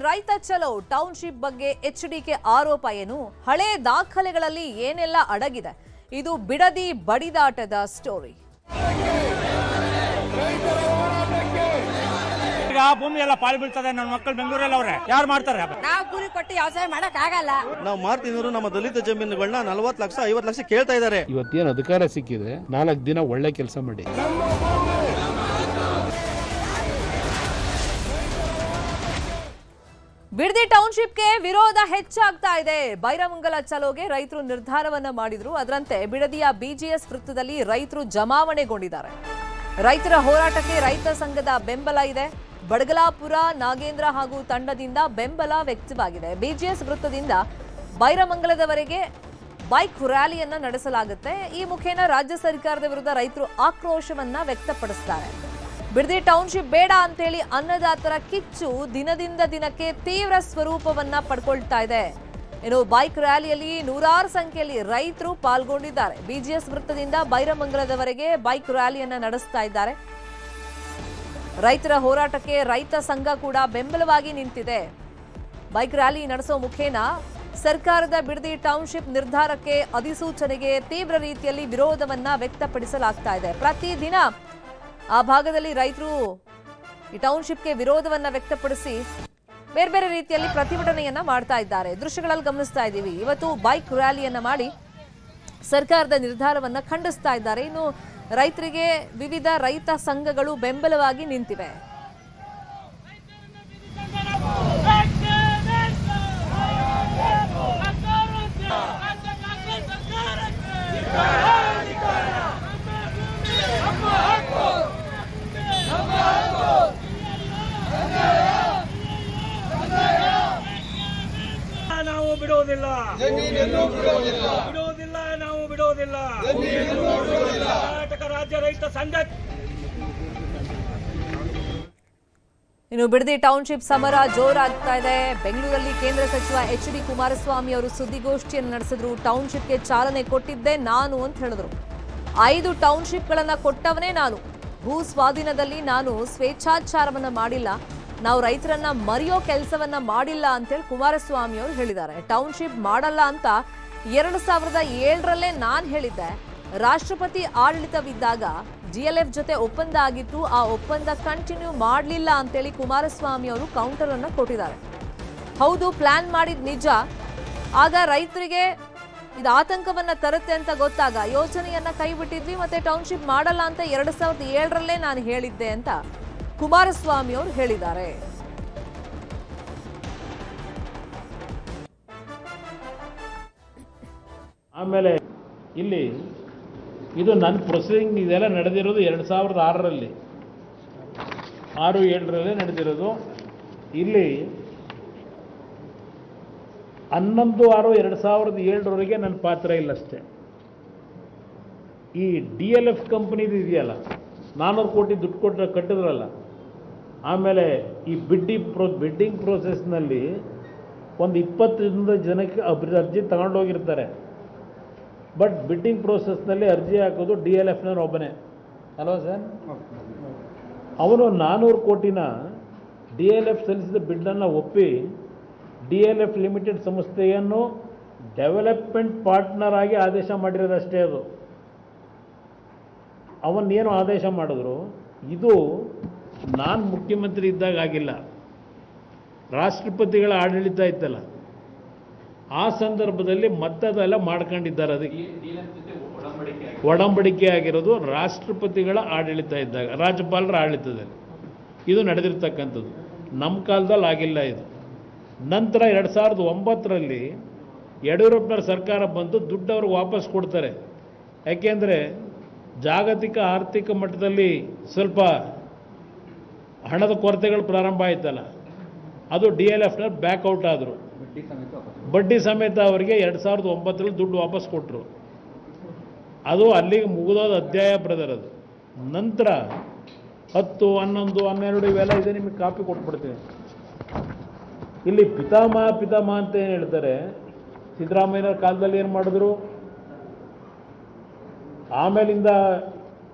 ರೈತ ಚಲೋ ಟೌನ್ಶಿಪ್ ಬಗ್ಗೆ ಎಚ್ಡಿಕೆ ಆರೋಪ ಏನು? ಹಳೆ ದಾಖಲೆಗಳಲ್ಲಿ ಏನೆಲ್ಲ ಅಡಗಿದೆ? ಇದು ಬಿಡದಿ ಬಡಿದಾಟದ ಸ್ಟೋರಿ. ಈಗ ಭೂಮಿ ಎಲ್ಲ ಪಾಳು ಬೀಳ್ತದೆ. ನನ್ನ ಮಕ್ಕಳು ಬೆಂಗಳೂರಲ್ಲಿ ಅವ್ರೆ, ಯಾರು ಮಾಡ್ತಾರೆ? ನಾವು ಕೂಲಿ ಕೊಟ್ಟು ವ್ಯವಸಾಯ ಮಾಡಕ್ ಆಗಲ್ಲ. ನಾವು ಮಾಡ್ತಿದ್ರು ನಮ್ಮ ದಲಿತ ಜಮೀನುಗಳನ್ನ 40 ಲಕ್ಷ 50 ಲಕ್ಷ ಕೇಳ್ತಾ ಇದ್ದಾರೆ. ಇವತ್ತೇನು ಅಧಿಕಾರ ಸಿಕ್ಕಿದೆ, 4 ದಿನ ಒಳ್ಳೆ ಕೆಲಸ ಮಾಡಿ. ಬಿಡದಿ ಟೌನ್ಶಿಪ್ಗೆ ವಿರೋಧ ಹೆಚ್ಚಾಗ್ತಾ ಇದೆ. ಬೈರಮಂಗಲ ಚಲೋಗೆ ರೈತರು ನಿರ್ಧಾರವನ್ನ ಮಾಡಿದ್ರು. ಅದರಂತೆ ಬಿಡದಿಯ ಬಿಜಿಎಸ್ ವೃತ್ತದಲ್ಲಿ ರೈತರು ಜಮಾವಣೆಗೊಂಡಿದ್ದಾರೆ. ರೈತರ ಹೋರಾಟಕ್ಕೆ ರೈತ ಸಂಘದ ಬೆಂಬಲ ಇದೆ. ಬಡಗಲಾಪುರ ನಾಗೇಂದ್ರ ಹಾಗೂ ತಂಡದಿಂದ ಬೆಂಬಲ ವ್ಯಕ್ತವಾಗಿದೆ. ಬಿಜಿಎಸ್ ವೃತ್ತದಿಂದ ಬೈರಮಂಗಲದವರೆಗೆ ಬೈಕ್ ರ್ಯಾಲಿಯನ್ನ ನಡೆಸಲಾಗುತ್ತೆ. ಈ ಮುಖೇನ ರಾಜ್ಯ ಸರ್ಕಾರದ ವಿರುದ್ಧ ರೈತರು ಆಕ್ರೋಶವನ್ನ ವ್ಯಕ್ತಪಡಿಸುತ್ತಾರೆ. ಬಿಡದಿ ಟೌನ್ಶಿಪ್ ಬೇಡ ಅಂತೇಳಿ ಅನ್ನದಾತರ ಕಿಚ್ಚು ದಿನದಿಂದ ದಿನಕ್ಕೆ ತೀವ್ರ ಸ್ವರೂಪವನ್ನ ಪಡ್ಕೊಳ್ತಾ ಇದೆ. ಇನ್ನು ಬೈಕ್ ರ್ಯಾಲಿಯಲ್ಲಿ ನೂರಾರು ಸಂಖ್ಯೆಯಲ್ಲಿ ರೈತರು ಪಾಲ್ಗೊಂಡಿದ್ದಾರೆ. ಬಿಜಿಎಸ್ ವೃತ್ತದಿಂದ ಬೈರಮಂಗಲದವರೆಗೆ ಬೈಕ್ ರ್ಯಾಲಿಯನ್ನ ನಡೆಸ್ತಾ ಇದ್ದಾರೆ. ರೈತರ ಹೋರಾಟಕ್ಕೆ ರೈತ ಸಂಘ ಕೂಡ ಬೆಂಬಲವಾಗಿ ನಿಂತಿದೆ. ಬೈಕ್ ರ್ಯಾಲಿ ನಡೆಸೋ ಮುಖೇನ ಸರ್ಕಾರದ ಬಿಡದಿ ಟೌನ್ಶಿಪ್ ನಿರ್ಧಾರಕ್ಕೆ ಅಧಿಸೂಚನೆಗೆ ತೀವ್ರ ರೀತಿಯಲ್ಲಿ ವಿರೋಧವನ್ನ ವ್ಯಕ್ತಪಡಿಸಲಾಗ್ತಾ ಇದೆ. ಪ್ರತಿದಿನ ಆ ಭಾಗದಲ್ಲಿ ರೈತರು ಈ ಟೌನ್ಶಿಪ್ಗೆ ವಿರೋಧವನ್ನ ವ್ಯಕ್ತಪಡಿಸಿ ಬೇರೆ ಬೇರೆ ರೀತಿಯಲ್ಲಿ ಪ್ರತಿಭಟನೆಯನ್ನ ಮಾಡ್ತಾ ಇದ್ದಾರೆ. ದೃಶ್ಯಗಳಲ್ಲಿ ಗಮನಿಸ್ತಾ ಇದ್ದೀವಿ. ಇವತ್ತು ಬೈಕ್ ರ್ಯಾಲಿಯನ್ನ ಮಾಡಿ ಸರ್ಕಾರದ ನಿರ್ಧಾರವನ್ನ ಖಂಡಿಸ್ತಾ ಇದ್ದಾರೆ. ಇನ್ನು ರೈತರಿಗೆ ವಿವಿಧ ರೈತ ಸಂಘಗಳು ಬೆಂಬಲವಾಗಿ ನಿಂತಿವೆ. ನಾವು ಬಿಡೋದಿಲ್ಲ, ಬಿಡೋದಿಲ್ಲ, ನಾವು ಬಿಡೋದಿಲ್ಲ. ಕರ್ನಾಟಕ ರಾಜ್ಯ ರೈತ ಸಂಘ. ಇನ್ನು ಬಿಡದಿ ಟೌನ್ಶಿಪ್ ಸಮರ ಜೋರಾಗ್ತಾ ಇದೆ. ಬೆಂಗಳೂರಲ್ಲಿ ಕೇಂದ್ರ ಸಚಿವ ಎಚ್.ಡಿ. ಕುಮಾರಸ್ವಾಮಿ ಅವರು ಸುದ್ದಿಗೋಷ್ಠಿಯನ್ನು ನಡೆಸಿದ್ರು. ಟೌನ್ಶಿಪ್ಗೆ ಚಾಲನೆ ಕೊಟ್ಟಿದ್ದೆ ನಾನು ಅಂತ ಹೇಳಿದ್ರು. 5 ಟೌನ್ಶಿಪ್ಗಳನ್ನ ಕೊಟ್ಟವನೇ ನಾನು. ಭೂ ಸ್ವಾಧೀನದಲ್ಲಿ ನಾನು ಸ್ವೇಚ್ಛಾಚಾರವನ್ನ ಮಾಡಿಲ್ಲ. ನಾವು ರೈತರನ್ನ ಮರೆಯೋ ಕೆಲಸವನ್ನ ಮಾಡಿಲ್ಲ ಅಂತೇಳಿ ಕುಮಾರಸ್ವಾಮಿ ಅವರು ಹೇಳಿದ್ದಾರೆ. ಟೌನ್ಶಿಪ್ ಮಾಡಲ್ಲ ಅಂತ 2007ರಲ್ಲೇ ನಾನು ಹೇಳಿದ್ದೆ. ರಾಷ್ಟ್ರಪತಿ ಆಡಳಿತವಿದ್ದಾಗ ಜಿಎಲ್ಎಫ್ ಜೊತೆ ಒಪ್ಪಂದ ಆಗಿತ್ತು. ಆ ಒಪ್ಪಂದ ಕಂಟಿನ್ಯೂ ಮಾಡಲಿಲ್ಲ ಅಂತೇಳಿ ಕುಮಾರಸ್ವಾಮಿ ಅವರು ಕೌಂಟರ್ ಅನ್ನ ಕೊಟ್ಟಿದ್ದಾರೆ. ಹೌದು, ಪ್ಲಾನ್ ಮಾಡಿದ್ ನಿಜ. ಆಗ ರೈತರಿಗೆ ಇದು ಆತಂಕವನ್ನ ತರುತ್ತೆ ಅಂತ ಗೊತ್ತಾಗ ಯೋಜನೆಯನ್ನ ಕೈ ಬಿಟ್ಟಿದ್ವಿ. ಮತ್ತೆ ಟೌನ್ಶಿಪ್ ಮಾಡಲ್ಲ ಅಂತ 2007ರಲ್ಲೇ ನಾನು ಹೇಳಿದ್ದೆ ಅಂತ ಕುಮಾರಸ್ವಾಮಿ ಅವರು ಹೇಳಿದ್ದಾರೆ. ಆಮೇಲೆ ಇಲ್ಲಿ ಇದು ನನ್ನ ಪ್ರೊಸೀಡಿಂಗ್ ಇದೆಲ್ಲ ನಡೆದಿರೋದು 2006ರಲ್ಲಿ 6-7ರಲ್ಲೇ ನಡೆದಿರೋದು. ಇಲ್ಲಿ 11/6/2007ರವರೆಗೆ ನನ್ನ ಪಾತ್ರ ಇಲ್ಲ ಅಷ್ಟೇ. ಈ DLF ಕಂಪ್ನಿದು ಇದೆಯಲ್ಲ, 400 ಕೋಟಿ ದುಡ್ಡು ಕಟ್ಟಿದ್ರಲ್ಲ, ಆಮೇಲೆ ಈ ಬಿಡ್ಡಿಂಗ್ ಪ್ರೋಸೆಸ್ನಲ್ಲಿ ಒಂದು 20 ಜನಕ್ಕೆ ಅರ್ಜಿ ತಗೊಂಡೋಗಿರ್ತಾರೆ. ಬಟ್ ಬಿಡ್ಡಿಂಗ್ ಪ್ರೋಸೆಸ್ನಲ್ಲಿ ಅರ್ಜಿ ಹಾಕೋದು DLFನವ್ರು ಒಬ್ಬನೇ ಅಲ್ವಾ ಸರ್? ಅವನು 400 ಕೋಟಿನ DLF ಸಲ್ಲಿಸಿದ ಬಿಡ್ಡನ್ನು ಒಪ್ಪಿ DLF ಲಿಮಿಟೆಡ್ ಸಂಸ್ಥೆಯನ್ನು ಡೆವಲಪ್ಮೆಂಟ್ ಪಾರ್ಟ್ನರ್ ಆಗಿ ಆದೇಶ ಮಾಡಿರೋದಷ್ಟೇ. ಅದು ಅವನ್ನೇನು ಆದೇಶ ಮಾಡಿದ್ರು, ಇದು ನಾನು ಮುಖ್ಯಮಂತ್ರಿ ಇದ್ದಾಗ ಆಗಿಲ್ಲ. ರಾಷ್ಟ್ರಪತಿಗಳ ಆಡಳಿತ ಇತ್ತಲ್ಲ, ಆ ಸಂದರ್ಭದಲ್ಲಿ ಮತ್ತದೆಲ್ಲ ಮಾಡ್ಕೊಂಡಿದ್ದಾರೆ. ಅದಕ್ಕೆ ಒಡಂಬಡಿಕೆ ಆಗಿರೋದು ರಾಷ್ಟ್ರಪತಿಗಳ ಆಡಳಿತ ಇದ್ದಾಗ, ರಾಜ್ಯಪಾಲರ ಆಡಳಿತದಲ್ಲಿ ಇದು ನಡೆದಿರ್ತಕ್ಕಂಥದ್ದು. ನಮ್ಮ ಕಾಲದಲ್ಲಿ ಆಗಿಲ್ಲ ಇದು. ನಂತರ 2009ರಲ್ಲಿ ಯಡಿಯೂರಪ್ಪನವ್ರ ಸರ್ಕಾರ ಬಂದು ದುಡ್ಡು ಅವ್ರಿಗೆ ವಾಪಸ್ ಕೊಡ್ತಾರೆ. ಯಾಕೆಂದರೆ ಜಾಗತಿಕ ಆರ್ಥಿಕ ಮಟ್ಟದಲ್ಲಿ ಸ್ವಲ್ಪ ಹಣದ ಕೊರತೆಗಳು ಪ್ರಾರಂಭ ಆಯ್ತಲ್ಲ, ಅದು DLFನವ್ರು ಬ್ಯಾಕ್ಔಟ್ ಆದರು. ಬಡ್ಡಿ ಸಮೇತ ಅವರಿಗೆ 2009ರಲ್ಲಿ ದುಡ್ಡು ವಾಪಸ್ ಕೊಟ್ಟರು. ಅದು ಅಲ್ಲಿಗೆ ಮುಗಿದೋದ ಅಧ್ಯಾಯ ಬ್ರದರ್. ಅದು ನಂತರ 10, 11, 12 ಇವೆಲ್ಲ ಇದೆ, ನಿಮಗೆ ಕಾಪಿ ಕೊಟ್ಬಿಡ್ತೀನಿ. ಇಲ್ಲಿ ಪಿತಾಮಹ ಅಂತ ಏನು ಹೇಳ್ತಾರೆ, ಸಿದ್ದರಾಮಯ್ಯನವ್ರ ಕಾಲದಲ್ಲಿ ಏನು ಮಾಡಿದ್ರು, ಆಮೇಲಿಂದ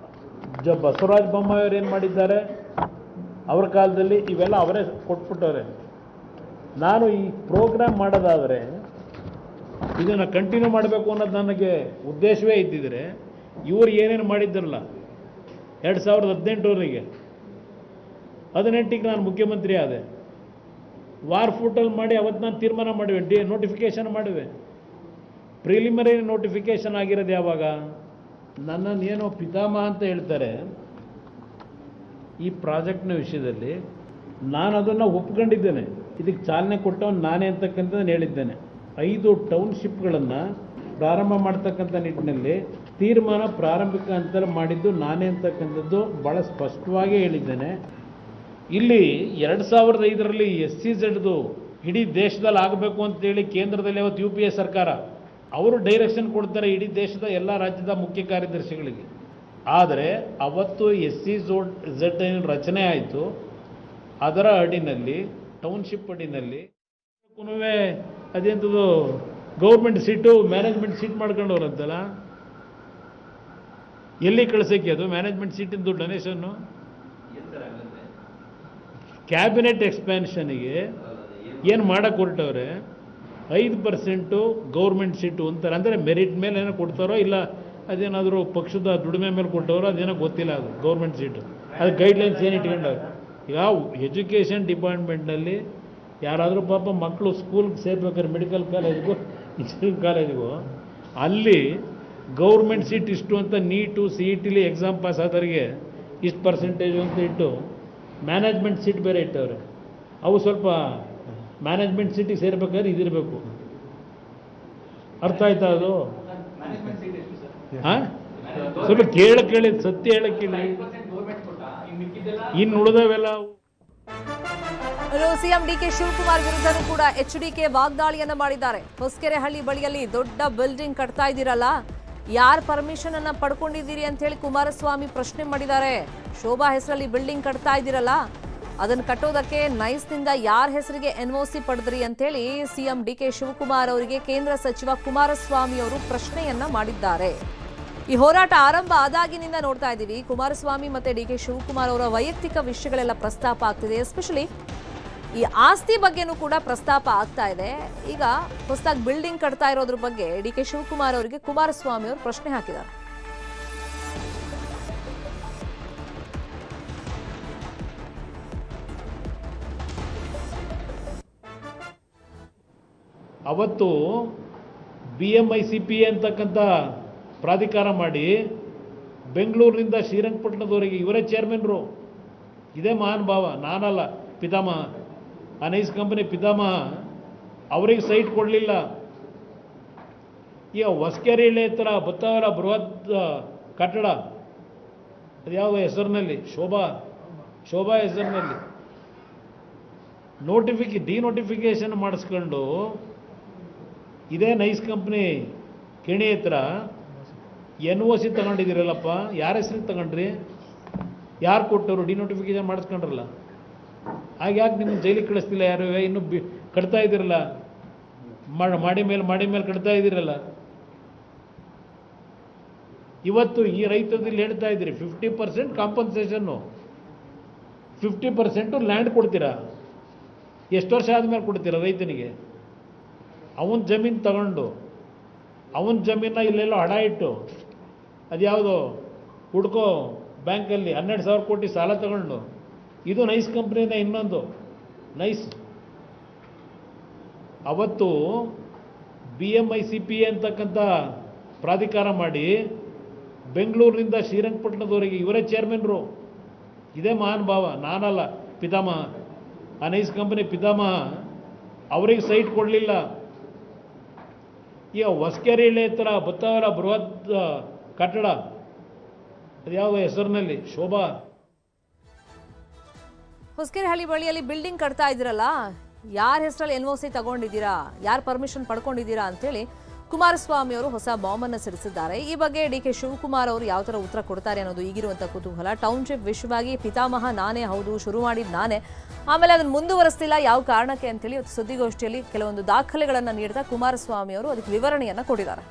ಬಸವರಾಜ ಬೊಮ್ಮಾಯಿ ಅವರು ಏನು ಮಾಡಿದ್ದಾರೆ, ಅವರ ಕಾಲದಲ್ಲಿ ಇವೆಲ್ಲ ಅವರೇ ಕೊಟ್ಬಿಟ್ಟವ್ರೆ. ನಾನು ಈ ಪ್ರೋಗ್ರಾಮ್ ಮಾಡೋದಾದರೆ ಇದನ್ನು ಕಂಟಿನ್ಯೂ ಮಾಡಬೇಕು ಅನ್ನೋದು ನನಗೆ ಉದ್ದೇಶವೇ ಇದ್ದಿದ್ರೆ ಇವರು ಏನೇನು ಮಾಡಿದ್ದಿರಲ್ಲ 2018ವರೆಗೆ 18ಗೆ ನಾನು ಮುಖ್ಯಮಂತ್ರಿ ಆದೆ. ವಾರ್ ಫೂಟಲ್ಲಿ ಮಾಡಿ ಅವತ್ತು ನಾನು ತೀರ್ಮಾನ ಮಾಡಿವೆ, ನೋಟಿಫಿಕೇಷನ್ ಮಾಡಿವೆ. ಪ್ರಿಲಿಮಿನರಿ ನೋಟಿಫಿಕೇಷನ್ ಆಗಿರೋದು ಯಾವಾಗ? ನನ್ನನ್ನೇನೋ ಪಿತಾಮಹ ಅಂತ ಹೇಳ್ತಾರೆ ಈ ಪ್ರಾಜೆಕ್ಟ್ನ ವಿಷಯದಲ್ಲಿ. ನಾನು ಅದನ್ನು ಒಪ್ಕೊಂಡಿದ್ದೇನೆ, ಇದಕ್ಕೆ ಚಾಲನೆ ಕೊಟ್ಟವನು ನಾನೇ ಅಂತಕ್ಕಂಥದ್ದನ್ನು ಹೇಳಿದ್ದೇನೆ. 5 ಟೌನ್ಶಿಪ್ಗಳನ್ನು ಪ್ರಾರಂಭ ಮಾಡ್ತಕ್ಕಂಥ ನಿಟ್ಟಿನಲ್ಲಿ ತೀರ್ಮಾನ ಪ್ರಾರಂಭಿಕ ಹಂತ ಮಾಡಿದ್ದು ನಾನೇ ಅಂತಕ್ಕಂಥದ್ದು ಭಾಳ ಸ್ಪಷ್ಟವಾಗಿ ಹೇಳಿದ್ದೇನೆ. ಇಲ್ಲಿ 2005ರಲ್ಲಿ SEZದು ಇಡೀ ದೇಶದಲ್ಲಿ ಆಗಬೇಕು ಅಂತೇಳಿ ಕೇಂದ್ರದಲ್ಲಿ ಅವತ್ತು UPA ಸರ್ಕಾರ ಅವರು ಡೈರೆಕ್ಷನ್ ಕೊಡ್ತಾರೆ ಇಡೀ ದೇಶದ ಎಲ್ಲ ರಾಜ್ಯದ ಮುಖ್ಯ ಕಾರ್ಯದರ್ಶಿಗಳಿಗೆ. ಆದರೆ ಅವತ್ತು SEZ ಏನು ರಚನೆ ಆಯಿತು ಅದರ ಅಡಿನಲ್ಲಿ ಟೌನ್ಶಿಪ್ ಅಡಿನಲ್ಲಿ ಅದೇಂಥದ್ದು ಗೌರ್ಮೆಂಟ್ ಸೀಟು ಮ್ಯಾನೇಜ್ಮೆಂಟ್ ಸೀಟ್ ಮಾಡ್ಕೊಂಡವ್ರಂತಲ್ಲ, ಎಲ್ಲಿ ಕಳಿಸೋಕ್ಕೆ ಅದು ಮ್ಯಾನೇಜ್ಮೆಂಟ್ ಸೀಟಿಂದು ಡೊನೇಷನ್ನು? ಕ್ಯಾಬಿನೆಟ್ ಎಕ್ಸ್ಪ್ಯಾನ್ಷನಿಗೆ ಏನು ಮಾಡಕ್ಕೆ ಹೊರಟವ್ರೆ? 5% ಗೌರ್ಮೆಂಟ್ ಸೀಟು ಅಂತಾರೆ. ಅಂದರೆ ಮೆರಿಟ್ ಮೇಲೆ ಏನೋ ಕೊಡ್ತಾರೋ ಇಲ್ಲ ಅದೇನಾದರೂ ಪಕ್ಷದ ದುಡಿಮೆ ಮೇಲೆ ಕೊಟ್ಟವರೋ ಅದೇನೋ ಗೊತ್ತಿಲ್ಲ. ಅದು ಗೌರ್ಮೆಂಟ್ ಸೀಟು, ಅದು ಗೈಡ್ಲೈನ್ಸ್ ಏನು ಇಟ್ಕೊಂಡವ್ರು. ಈಗ ಎಜುಕೇಷನ್ ಡಿಪಾರ್ಟ್ಮೆಂಟ್ನಲ್ಲಿ ಯಾರಾದರೂ ಪಾಪ ಮಕ್ಕಳು ಸ್ಕೂಲ್ಗೆ ಸೇರ್ಬೇಕಾದ್ರೆ ಮೆಡಿಕಲ್ ಕಾಲೇಜ್ಗೂ ಇಂಜಿನಿಯರಿಂಗ್ ಕಾಲೇಜ್ಗೂ ಅಲ್ಲಿ ಗೌರ್ಮೆಂಟ್ ಸೀಟ್ ಇಷ್ಟು ಅಂತ ನೀಟು CETಲಿ ಎಕ್ಸಾಮ್ ಪಾಸ್ ಆದವರಿಗೆ ಇಷ್ಟು ಪರ್ಸೆಂಟೇಜು ಅಂತ ಇಟ್ಟು ಮ್ಯಾನೇಜ್ಮೆಂಟ್ ಸೀಟ್ ಬೇರೆ ಇಟ್ಟವ್ರೆ. ಅವು ಸ್ವಲ್ಪ ಮ್ಯಾನೇಜ್ಮೆಂಟ್ ಸೀಟಿಗೆ ಸೇರ್ಬೇಕಾದ್ರೆ ಇದಿರಬೇಕು. ಅರ್ಥ ಆಯ್ತಾ ಅದು? ಹಾಂ, ಸ್ವಲ್ಪ ಕೇಳಿ ಸತ್ಯ ಹೇಳಕ್ಕೆ ಇನ್ನು ಉಳಿದವೆಲ್ಲ. ಸಿಎಂ ಡಿಕೆ ಶಿವಕುಮಾರ್ ವಿರುದ್ಧನೂ ಕೂಡ HDK ವಾಗ್ದಾಳಿಯನ್ನ ಮಾಡಿದ್ದಾರೆ. ಹೊಸಕೆರೆಹಳ್ಳಿ ಬಳಿಯಲ್ಲಿ ದೊಡ್ಡ ಬಿಲ್ಡಿಂಗ್ ಕಟ್ತಾ ಇದ್ದೀರಲ್ಲ, ಯಾರ್ ಪರ್ಮಿಷನ್ ಅನ್ನ ಪಡ್ಕೊಂಡಿದ್ದೀರಿ ಅಂತ ಹೇಳಿ ಕುಮಾರಸ್ವಾಮಿ ಪ್ರಶ್ನೆ ಮಾಡಿದ್ದಾರೆ. ಶೋಭಾ ಹೆಸರಲ್ಲಿ ಬಿಲ್ಡಿಂಗ್ ಕಟ್ತಾ ಇದ್ದೀರಲ್ಲ, ಅದನ್ನು ಕಟ್ಟೋದಕ್ಕೆ ನೈಸ್ನಿಂದ ಯಾರ ಹೆಸರಿಗೆ NOC ಪಡೆದ್ರಿ ಅಂತೇಳಿ ಸಿಎಂ ಡಿಕೆ ಶಿವಕುಮಾರ್ ಅವರಿಗೆ ಕೇಂದ್ರ ಸಚಿವ ಕುಮಾರಸ್ವಾಮಿ ಅವರು ಪ್ರಶ್ನೆಯನ್ನ ಮಾಡಿದ್ದಾರೆ. ಈ ಹೋರಾಟ ಆರಂಭ ಆದಾಗಿನಿಂದ ನೋಡ್ತಾ ಇದ್ದೀವಿ, ಕುಮಾರಸ್ವಾಮಿ ಮತ್ತೆ ಡಿಕೆ ಶಿವಕುಮಾರ್ ಅವರ ವೈಯಕ್ತಿಕ ವಿಷಯಗಳೆಲ್ಲ ಪ್ರಸ್ತಾಪ ಆಗ್ತಿದೆ. ಎಸ್ಪೆಷಲಿ ಈ ಆಸ್ತಿ ಬಗ್ಗೆನೂ ಕೂಡ ಪ್ರಸ್ತಾಪ ಆಗ್ತಾ ಇದೆ. ಈಗ ಹೊಸದಾಗಿ ಬಿಲ್ಡಿಂಗ್ ಕಟ್ತಾ ಇರೋದ್ರ ಬಗ್ಗೆ ಡಿಕೆ ಶಿವಕುಮಾರ್ ಅವರಿಗೆ ಕುಮಾರಸ್ವಾಮಿ ಅವರು ಪ್ರಶ್ನೆ ಹಾಕಿದ್ದಾರೆ. ಅವತ್ತು BMICPA ಅಂತಕ್ಕಂಥ ಪ್ರಾಧಿಕಾರ ಮಾಡಿ ಬೆಂಗಳೂರಿನಿಂದ ಶ್ರೀರಂಗಪಟ್ಟಣದವರೆಗೆ ಇವರೇ ಚೇರ್ಮನ್ರು. ಇದೇ ಮಹಾನ್ ಭಾವ, ನಾನಲ್ಲ, ಪಿತಾಮಹ. ಆ ನೈಸ್ ಕಂಪನಿ ಪಿತಾಮಹ ಅವರಿಗೆ ಸೈಟ್ ಕೊಡಲಿಲ್ಲ. ಈಗ ಹೊಸಕೆರೆಹಳ್ಳಿ ಹತ್ರ ಬತ್ತಾವರ ಬೃಹತ್ ಕಟ್ಟಡ, ಅದು ಯಾವ ಹೆಸರಿನಲ್ಲಿ? ಶೋಭಾ ಹೆಸರಿನಲ್ಲಿ ಡಿನೋಟಿಫಿಕೇಶನ್ ಮಾಡಿಸ್ಕೊಂಡು ಇದೇ ನೈಸ್ ಕಂಪ್ನಿ ಕೆಣಿ ಹತ್ರ NOC ತಗೊಂಡಿದ್ದೀರಲ್ಲಪ್ಪ, ಯಾರ ಹೆಸರಿಗೆ ತಗೊಂಡ್ರಿ? ಯಾರು ಕೊಟ್ಟವರು? ಡಿನೋಟಿಫಿಕೇಶನ್ ಮಾಡಿಸ್ಕೊಂಡ್ರಲ್ಲ, ಆಗ ಯಾಕೆ ನಿಮ್ಮನ್ನು ಜೈಲಿಗೆ ಕಳಿಸ್ತಿಲ್ಲ ಯಾರು? ಇನ್ನೂ ಕಟ್ತಾ ಇದ್ದೀರಲ್ಲ, ಮಾಡಿ ಮೇಲೆ ಕಟ್ತಾ ಇದ್ದೀರಲ್ಲ. ಇವತ್ತು ಈ ರೈತರಲ್ಲಿ ಹೇಳ್ತಾ ಇದ್ದೀರಿ 50% ಕಾಂಪನ್ಸೇಷನ್ನು, 50% ಲ್ಯಾಂಡ್ ಕೊಡ್ತೀರಾ. ಎಷ್ಟು ವರ್ಷ ಆದಮೇಲೆ ಕೊಡ್ತೀರಾ ರೈತನಿಗೆ? ಅವನ ಜಮೀನು ತಗೊಂಡು ಅವನ ಜಮೀನ ಇಲ್ಲೆಲ್ಲೋ ಹಡ ಇಟ್ಟು ಅದ್ಯಾವುದೋ ಹುಡ್ಕೋ ಬ್ಯಾಂಕಲ್ಲಿ 12,000 ಕೋಟಿ ಸಾಲ ತಗೊಂಡು, ಇದು ನೈಸ್ ಕಂಪ್ನಿಯಿಂದ ಇನ್ನೊಂದು ನೈಸ್. ಅವತ್ತು BMICPA ಅಂತಕ್ಕಂಥ ಪ್ರಾಧಿಕಾರ ಮಾಡಿ ಬೆಂಗಳೂರಿನಿಂದ ಶ್ರೀರಂಗಪಟ್ಟಣದವರೆಗೆ ಇವರೇ ಚೇರ್ಮನ್ರು. ಇದೇ ಮಹಾನ್ ಭಾವ, ನಾನಲ್ಲ, ಪಿತಾಮಹ. ಆ ನೈಸ್ ಕಂಪನಿ ಪಿತಾಮಹ ಅವರಿಗೆ ಸೈಟ್ ಕೊಡಲಿಲ್ಲ. ಈಗ ಹೊಸಕೆರೆಹಳ್ಳಿ ಹತ್ರ ಬತ್ತಾವರ ಬೃಹತ್ ಕಟ್ಟಡ, ಅದು ಯಾವ ಹೆಸರಿನಲ್ಲಿ? ಹೊಸಕೆರೆಹಳ್ಳಿ ಬಳಿಯಲ್ಲಿ ಬಿಲ್ಡಿಂಗ್ ಕಟ್ತಾ ಇದ್ದೀರಲ್ಲ, ಯಾರ ಹೆಸರಲ್ಲಿ NOC ತಗೊಂಡಿದ್ದೀರಾ, ಯಾರು ಪರ್ಮಿಷನ್ ಪಡ್ಕೊಂಡಿದ್ದೀರಾ ಅಂತೇಳಿ ಕುಮಾರಸ್ವಾಮಿ ಅವರು ಹೊಸ ಬಾಂಬ್ ಅನ್ನು ಸಿಡಿಸಿದ್ದಾರೆ. ಈ ಬಗ್ಗೆ ಡಿಕೆ ಶಿವಕುಮಾರ್ ಅವರು ಯಾವ ತರ ಉತ್ತರ ಕೊಡ್ತಾರೆ ಅನ್ನೋದು ಈಗಿರುವಂತ ಕುತೂಹಲ. ಟೌನ್ಶಿಪ್ ವಿಷಯವಾಗಿ ಪಿತಾಮಹ ನಾನೇ, ಹೌದು, ಶುರು ಮಾಡಿದ್ ನಾನೇ, ಆಮೇಲೆ ಅದನ್ನು ಮುಂದುವರಿಸ್ತಿಲ್ಲ, ಯಾವ ಕಾರಣಕ್ಕೆ ಅಂತೇಳಿ ಸುದ್ದಿಗೋಷ್ಠಿಯಲ್ಲಿ ಕೆಲವೊಂದು ದಾಖಲೆಗಳನ್ನು ನೀಡ್ತಾ ಕುಮಾರಸ್ವಾಮಿ ಅವರು ಅದಕ್ಕೆ ವಿವರಣೆಯನ್ನ ಕೊಟ್ಟಿದ್ದಾರೆ.